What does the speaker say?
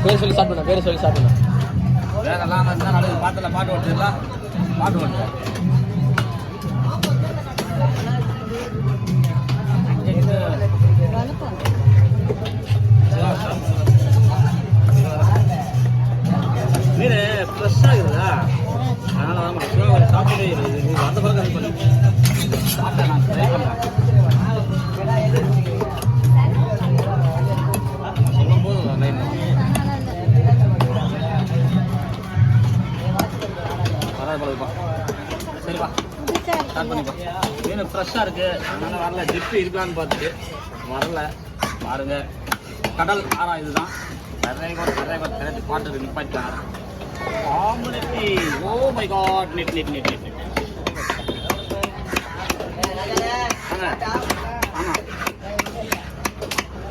பேர் சொல்லி ஸ்டார்ட் பண்ண பேர் சொல்லி ஸ்டார்ட் பண்ண வேறெல்லாம் இருந்தால் நடுவு பாட்டில் பாட்டு ஓட்டுலாம் பாட்டு ஓட்டு மீன் ஃப்ரெஷ்ஷாக இருக்குதா அதனால் வாங்க முடியும் சாப்பிட்டே இருக்குது அந்த பிறகு அது பண்ணி சாப்பிட்டேன் நான் ட்ரை பண்ணேன் சொல்லும் போது லைன் பரவாயில்லைப்பா சரிப்பா ஸ்டார்ட் பண்ணிப்பா மீன் ஃப்ரெஷ்ஷாக இருக்குது அதனால் வரல ஜிப்பு இருக்கலான்னு பார்த்துட்டு வரல பாருங்க கடல் ஆறா இதுதான் நிறைய பாட்டு நிப்பாட்டாங்க ஆம்புலன்சி ஓ மை காட் நெட் ஆமாம்